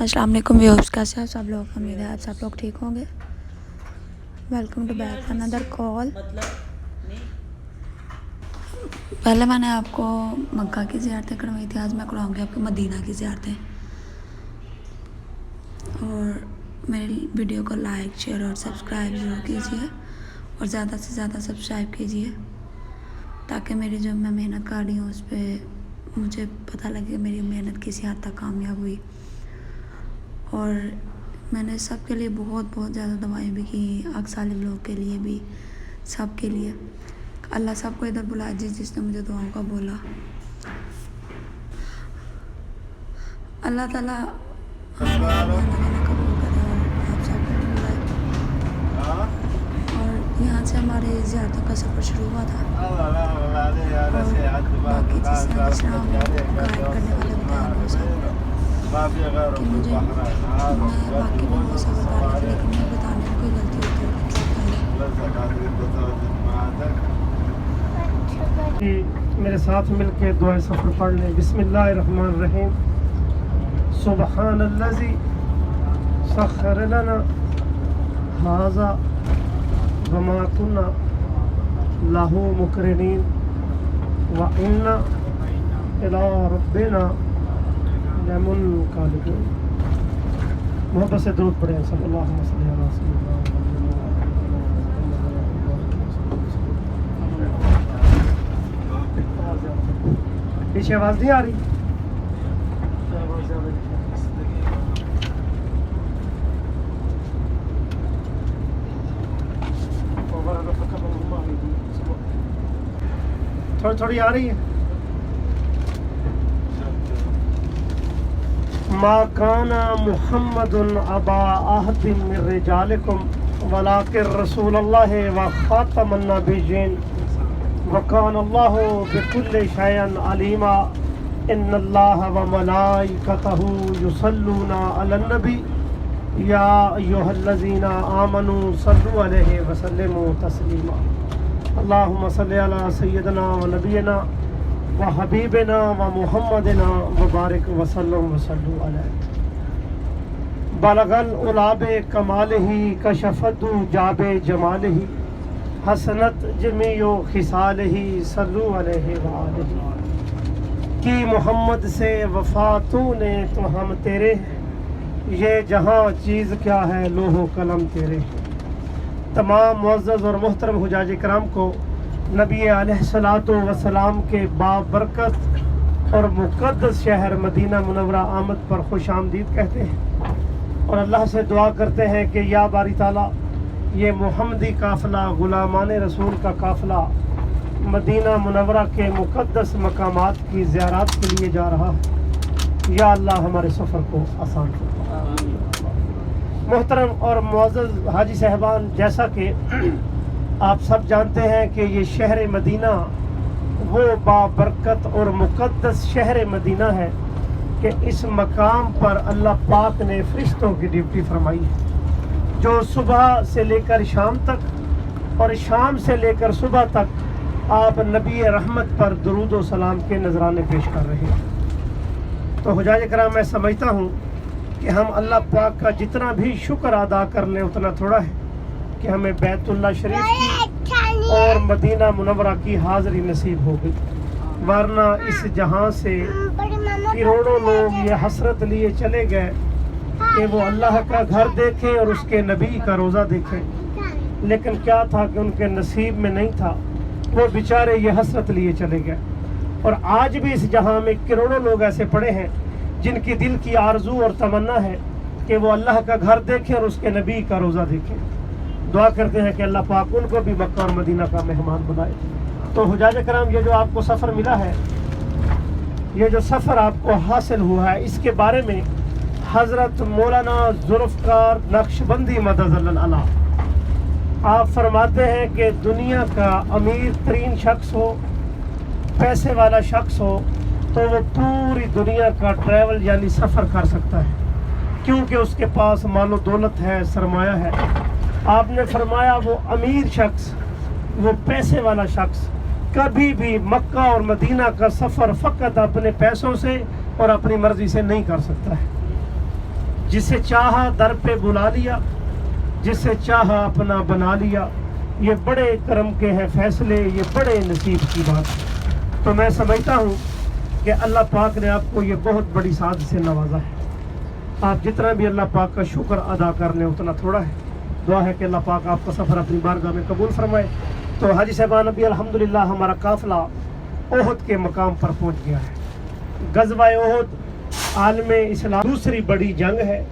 السلام علیکم ویورز، کیسے ہیں سب لوگ؟ امید ہے آپ سب لوگ ٹھیک ہوں گے۔ ویلکم ٹو بیک اندر کال۔ پہلے میں نے آپ کو مکہ کی زیارتیں کروائی تھی، آج میں کراؤں گی آپ کو مدینہ کی زیارتیں۔ اور میری ویڈیو کو لائک شیئر اور سبسکرائب ضرور کیجیے، اور زیادہ سے زیادہ سبسکرائب کیجیے تاکہ میری جو میں محنت کر رہی ہوں اس پہ مجھے پتہ لگے کہ میری محنت کسی حد تک کامیاب ہوئی۔ اور میں نے سب کے لیے بہت بہت زیادہ دعائیں بھی کی، اکثالب لوگ کے لیے بھی، سب کے لیے۔ اللہ سب کو ادھر بلائے جس نے مجھے دعاؤں کا بولا۔ اللہ تعالیٰ ہمیں قبول کرے اور آپ سب کو بھی بلائے۔ اور یہاں سے ہمارے زیارتوں کا سفر شروع ہوا تھا، اور باقی جس طرح ہم گائیڈ کرنے والے بتائیں گے سب کہ مجھے میں باقی بھی بہت سفر کر رہی تھی، لیکن میں بتانے میں کوئی غلطی ہوتی ہے۔ میرے ساتھ مل کے دعائیں سفر پڑھ لیں۔ بسم اللہ الرحمن الرحیم۔ سبحان الذی سخر لنا ھذا وما كنا له مقرنین وإنا إلی ربنا لمنقلبون۔ محبت سے درود پڑھیں صلی اللہ علیہ وسلم۔ پیچھے آواز نہیں آ رہی؟ تھوڑی تھوڑی آ رہی ہے۔ ما کان محمد ابا احد من رجالکم ولکن رسول اللہ و خاتم النبیین وکان اللہ بکل شیء علیما ان اللہ و ملائکتہ یصلون علی النبی یا ایھا الذین آمنوا صلوا علیہ وسلموا تسلیما۔ اللہم صلی علی سیدنا و نبینا و حبیبنا و محمدنا و بارک وسلم وصلوا علیہ۔ بلغ العلا بکمالہ کشفت جاب جمالہ حسنت جمیع خصالہ صلوا علیہ وآلہ۔ کی محمد سے وفا تو نے تو ہم تیرے، یہ جہاں چیز کیا ہے لوح و قلم تیرے۔ تمام معزز اور محترم حجاج کرام کو نبی علیہ الصلوۃ والسلام کے بابرکت اور مقدس شہر مدینہ منورہ آمد پر خوش آمدید کہتے ہیں، اور اللہ سے دعا کرتے ہیں کہ یا باری تعالیٰ یہ محمدی قافلہ، غلامان رسول کا قافلہ مدینہ منورہ کے مقدس مقامات کی زیارات کے لیے جا رہا ہے، یا اللہ ہمارے سفر کو آسان فرما۔ محترم اور معزز حاجی صاحبان، جیسا کہ آپ سب جانتے ہیں کہ یہ شہر مدینہ وہ بابرکت اور مقدس شہر مدینہ ہے کہ اس مقام پر اللہ پاک نے فرشتوں کی ڈیوٹی فرمائی ہے، جو صبح سے لے کر شام تک اور شام سے لے کر صبح تک آپ نبی رحمت پر درود و سلام کے نذرانے پیش کر رہے ہیں۔ تو حجاج کرام، میں سمجھتا ہوں کہ ہم اللہ پاک کا جتنا بھی شکر ادا کر لیں اتنا تھوڑا ہے کہ ہمیں بیت اللہ شریف کی اور مدینہ منورہ کی حاضری نصیب ہو گئی، ورنہ اس جہاں سے کروڑوں لوگ یہ حسرت لیے چلے گئے کہ وہ اللہ کا گھر دیکھیں اور اس کے نبی کا روزہ دیکھیں، لیکن کیا تھا کہ ان کے نصیب میں نہیں تھا، وہ بیچارے یہ حسرت لیے چلے گئے۔ اور آج بھی اس جہاں میں کروڑوں لوگ ایسے پڑے ہیں جن کی دل کی آرزو اور تمنا ہے کہ وہ اللہ کا گھر دیکھیں اور اس کے نبی کا روزہ دیکھیں۔ دعا کرتے ہیں کہ اللہ پاک ان کو بھی مکہ اور مدینہ کا مہمان بنائے۔ تو حجاج کرام، یہ جو آپ کو سفر ملا ہے، یہ جو سفر آپ کو حاصل ہوا ہے، اس کے بارے میں حضرت مولانا ذوالفقار نقشبندی مدد اللہ آپ فرماتے ہیں کہ دنیا کا امیر ترین شخص ہو، پیسے والا شخص ہو، تو وہ پوری دنیا کا ٹریول یعنی سفر کر سکتا ہے، کیونکہ اس کے پاس مال و دولت ہے، سرمایہ ہے۔ آپ نے فرمایا وہ امیر شخص، وہ پیسے والا شخص کبھی بھی مکہ اور مدینہ کا سفر فقط اپنے پیسوں سے اور اپنی مرضی سے نہیں کر سکتا ہے، جسے چاہا در پہ بلا لیا، جسے چاہا اپنا بنا لیا، یہ بڑے کرم کے ہیں فیصلے، یہ بڑے نصیب کی بات ہے۔ تو میں سمجھتا ہوں کہ اللہ پاک نے آپ کو یہ بہت بڑی سعادت سے نوازا ہے۔ آپ جتنا بھی اللہ پاک کا شکر ادا کر لیں اتنا تھوڑا ہے۔ دعا ہے کہ اللہ پاک آپ کا سفر اپنی بارگاہ میں قبول فرمائے۔ تو حاجی صاحبان ابھی الحمدللہ ہمارا قافلہ احد کے مقام پر پہنچ گیا ہے۔ غزوہ احد عالم اسلام دوسری بڑی جنگ ہے۔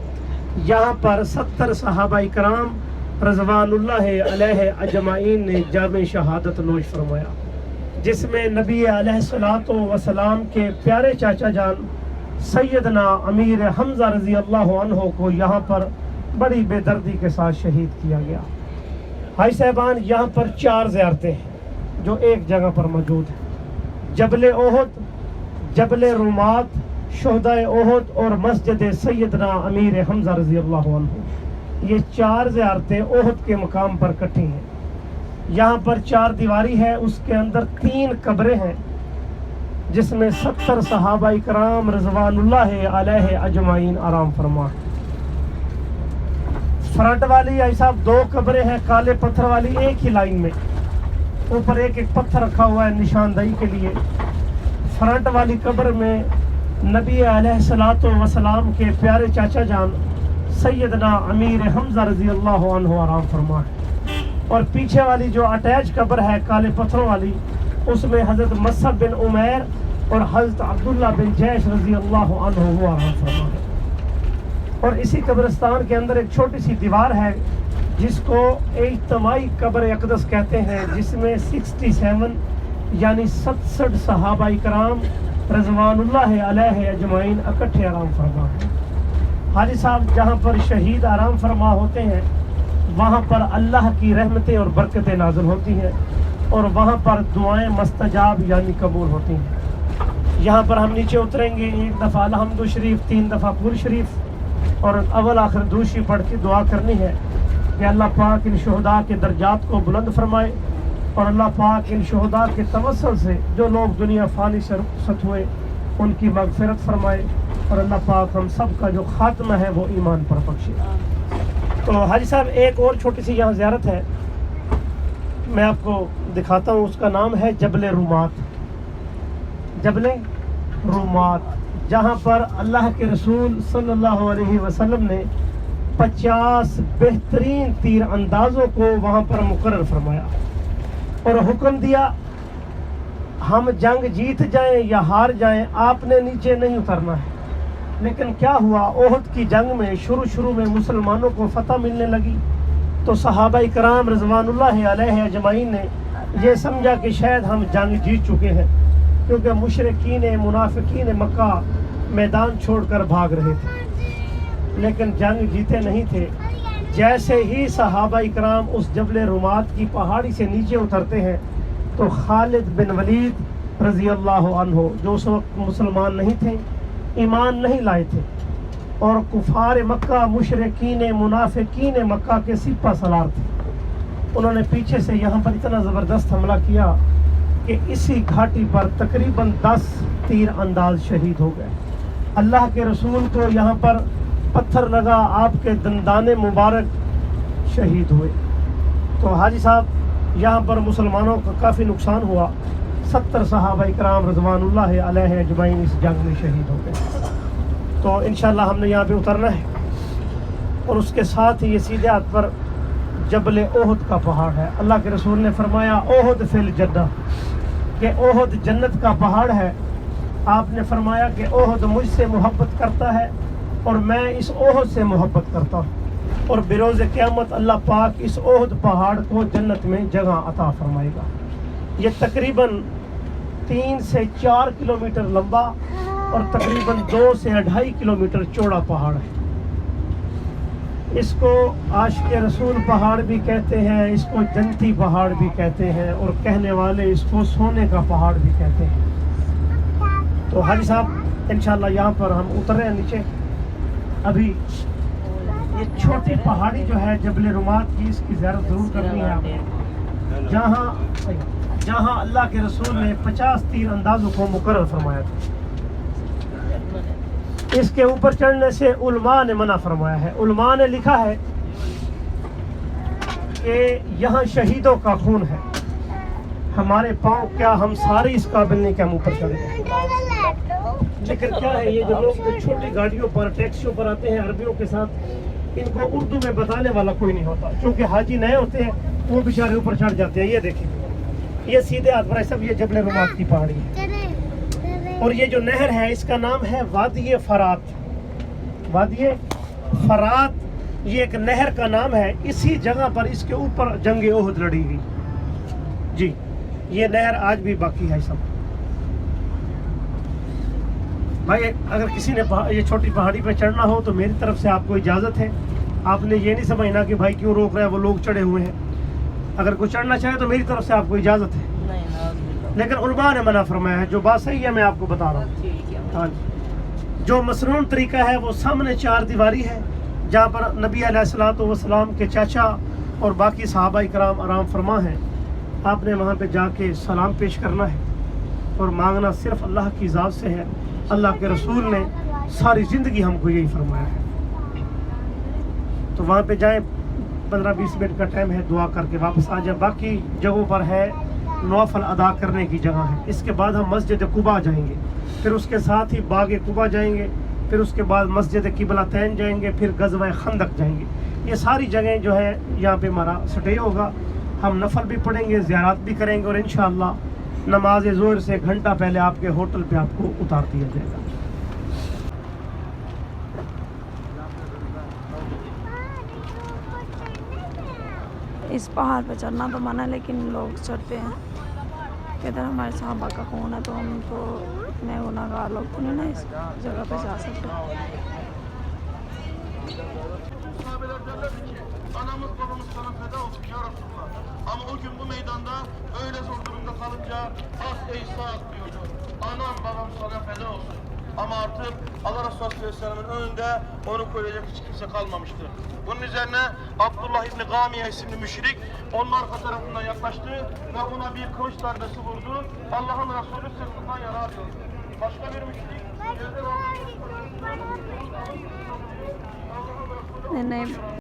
یہاں پر 70 صحابہ کرام رضوان اللہ علیہ اجمعین نے جام شہادت نوش فرمایا، جس میں نبی علیہ الصلوۃ والسلام کے پیارے چاچا جان سیدنا امیر حمزہ رضی اللہ عنہ کو یہاں پر بڑی بے دردی کے ساتھ شہید کیا گیا۔ بھائی صاحبان، یہاں پر 4 زیارتیں ہیں جو ایک جگہ پر موجود ہیں: جبل احد، جبل رومات، شہدائے احد اور مسجد سیدنا امیر حمزہ رضی اللہ عنہ۔ یہ 4 زیارتیں احد کے مقام پر کٹی ہیں۔ یہاں پر 4 دیواری ہے، اس کے اندر 3 قبریں ہیں جس میں 70 صحابہ کرام رضوان اللہ علیہ اجمعین آرام فرما ہے۔ فرنٹ والی صاحب 2 قبریں ہیں کالے پتھر والی، ایک ہی لائن میں، اوپر ایک پتھر رکھا ہوا ہے نشاندہی کے لیے۔ فرنٹ والی قبر میں نبی علیہ الصلوۃ والسلام کے پیارے چاچا جان سیدنا امیر حمزہ رضی اللہ عنہ آرام فرما ہے، اور پیچھے والی جو اٹیچ قبر ہے کالے پتھروں والی، اس میں حضرت مصعب بن عمیر اور حضرت عبداللہ بن جیش رضی اللہ عنہ وہ آرام فرما ہے۔ اور اسی قبرستان کے اندر ایک چھوٹی سی دیوار ہے جس کو اجتماعی قبر اقدس کہتے ہیں، جس میں 67 یعنی 67 صحابہ کرام رضوان اللہ علیہ اجمعین اکٹھے آرام فرما ہیں۔ حاجی صاحب جہاں پر شہید آرام فرما ہوتے ہیں وہاں پر اللہ کی رحمتیں اور برکتیں نازل ہوتی ہیں، اور وہاں پر دعائیں مستجاب یعنی قبول ہوتی ہیں۔ یہاں پر ہم نیچے اتریں گے، 1 دفعہ الحمد شریف، 3 دفعہ پور شریف، اور اول آخر دوشی پڑھ کے دعا کرنی ہے کہ اللہ پاک ان شہداء کے درجات کو بلند فرمائے، اور اللہ پاک ان شہداء کے توسل سے جو لوگ دنیا فانی سے رخصت ہوئے ان کی مغفرت فرمائے، اور اللہ پاک ہم سب کا جو خاتمہ ہے وہ ایمان پر بخشے۔ تو حاجی صاحب ایک اور چھوٹی سی یہاں زیارت ہے، میں آپ کو دکھاتا ہوں، اس کا نام ہے جبل رومات۔ جبل رومات، جہاں پر اللہ کے رسول صلی اللہ علیہ وسلم نے 50 بہترین تیر اندازوں کو وہاں پر مقرر فرمایا اور حکم دیا ہم جنگ جیت جائیں یا ہار جائیں آپ نے نیچے نہیں اترنا ہے۔ لیکن کیا ہوا، احد کی جنگ میں شروع میں مسلمانوں کو فتح ملنے لگی تو صحابہ کرام رضوان اللہ علیہ اجمعین نے یہ سمجھا کہ شاید ہم جنگ جیت چکے ہیں، کیونکہ مشرکین منافقین مکہ میدان چھوڑ کر بھاگ رہے تھے، لیکن جنگ جیتے نہیں تھے۔ جیسے ہی صحابہ کرام اس جبل رومات کی پہاڑی سے نیچے اترتے ہیں تو خالد بن ولید رضی اللہ عنہ، جو اس وقت مسلمان نہیں تھے، ایمان نہیں لائے تھے، اور کفار مکہ مشرکین منافقین مکہ کے سپہ سالار تھے، انہوں نے پیچھے سے یہاں پر اتنا زبردست حملہ کیا کہ اسی گھاٹی پر تقریباً 10 تیر انداز شہید ہو گئے۔ اللہ کے رسول کو یہاں پر پتھر لگا، آپ کے دندان مبارک شہید ہوئے۔ تو حاجی صاحب یہاں پر مسلمانوں کا کافی نقصان ہوا، 70 صحابہ کرام رضوان اللہ علیہ اجمعین اس جنگ میں شہید ہو گئے۔ تو انشاءاللہ ہم نے یہاں پہ اترنا ہے، اور اس کے ساتھ ہی یہ سیدھے ہاتھ پر جبل احد کا پہاڑ ہے۔ اللہ کے رسول نے فرمایا احد فی الجنہ، کہ احد جنت کا پہاڑ ہے۔ آپ نے فرمایا کہ احد مجھ سے محبت کرتا ہے اور میں اس احد سے محبت کرتا ہوں، اور بروز قیامت اللہ پاک اس احد پہاڑ کو جنت میں جگہ عطا فرمائے گا۔ یہ تقریباً 3 سے 4 کلومیٹر لمبا اور تقریباً 2 سے 2.5 کلومیٹر چوڑا پہاڑ ہے۔ اس کو عاشق رسول پہاڑ بھی کہتے ہیں، اس کو جنتی پہاڑ بھی کہتے ہیں، اور کہنے والے اس کو سونے کا پہاڑ بھی کہتے ہیں۔ تو حاجی صاحب انشاءاللہ یہاں پر ہم اتر رہے ہیں نیچے۔ ابھی یہ چھوٹی پہاڑی جو ہے جبل رومات کی، اس کی زیارت ضرور کرنی ہے آپ کو، جہاں اللہ کے رسول نے 50 تیر اندازوں کو مقرر فرمایا تھا۔ اس کے اوپر چڑھنے سے علماء نے منع فرمایا ہے. علماء نے لکھا ہے کہ یہاں شہیدوں کا خون ہے. ہمارے پاؤں کیا ہم سارے اس قابل نہیں کہ ہم اوپر چڑھیں. لیکن کیا ہے یہ جو لوگ چھوٹی گاڑیوں پر ٹیکسیوں پر آتے ہیں عربیوں کے ساتھ, ان کو اردو میں بتانے والا کوئی نہیں ہوتا. چونکہ حاجی نئے ہوتے ہیں وہ بیچارے اوپر چڑھ جاتے ہیں. یہ دیکھیں یہ سیدھے ہاتھ پر سب یہ جبل رومات کی پہاڑی ہے. اور یہ جو نہر ہے اس کا نام ہے وادی فرات. وادی فرات یہ ایک نہر کا نام ہے. اسی جگہ پر اس کے اوپر جنگ احد لڑی گئی. جی یہ نہر آج بھی باقی ہے. سب بھائی اگر کسی نے یہ چھوٹی پہاڑی پہ چڑھنا ہو تو میری طرف سے آپ کو اجازت ہے. آپ نے یہ نہیں سمجھنا کہ بھائی کیوں روک رہے ہیں, وہ لوگ چڑھے ہوئے ہیں. اگر کوئی چڑھنا چاہے تو میری طرف سے آپ کو اجازت ہے. لیکن علماء نے منع فرمایا ہے. جو بات صحیح ہے میں آپ کو بتا رہا ہوں. ہاں جی جو مسنون طریقہ ہے وہ سامنے 4 دیواری ہے جہاں پر نبی علیہ الصلوۃ والسلام کے چاچا اور باقی صحابہ کرام آرام فرما ہیں. آپ نے وہاں پہ جا کے سلام پیش کرنا ہے اور مانگنا صرف اللہ کی ذات سے ہے. اللہ کے رسول نے ساری زندگی ہم کو یہی فرمایا ہے. تو وہاں پہ جائیں, 15-20 منٹ کا ٹائم ہے, دعا کر کے واپس آ جائیں. باقی جگہوں پر ہے نوافل ادا کرنے کی جگہ ہے. اس کے بعد ہم مسجد قباء جائیں گے, پھر اس کے ساتھ ہی باغ قباء جائیں گے, پھر اس کے بعد مسجد قبلتین جائیں گے, پھر غزوہ خندق جائیں گے. یہ ساری جگہیں جو ہے یہاں پہ ہمارا سٹے ہوگا. ہم نفل بھی پڑھیں گے, زیارات بھی کریں گے, اور انشاءاللہ نماز ظہر سے گھنٹہ پہلے آپ کے ہوٹل پہ آپ کو اتار دیا جائے گا. اس پہاڑ پہ چڑھنا تو منع ہے لیکن لوگ چڑھتے ہیں. ادھر ہمارے صحابہ کا خون ہے تو ہم تو اتنے گناہگار لوگ تو نہیں نا اس جگہ پہ جا سکتے. Anamız babamız sana feda olsun ya Resulullah. Ama o gün bu meydanda öyle zor durumda kalınca ah ey Sa'd diyordu. Anam babam sana feda olsun. Ama artık Allah Resulü Aleyhisselam'ın önünde onu koyacak hiç kimse kalmamıştı. Bunun üzerine Abdullah İbni Gamiye isimli müşrik onun arka tarafından yaklaştı ve ona bir kılıç darbesi vurdu. Allah'ın Resulü sırtından yara alıyor. Başka bir müşrik نہیں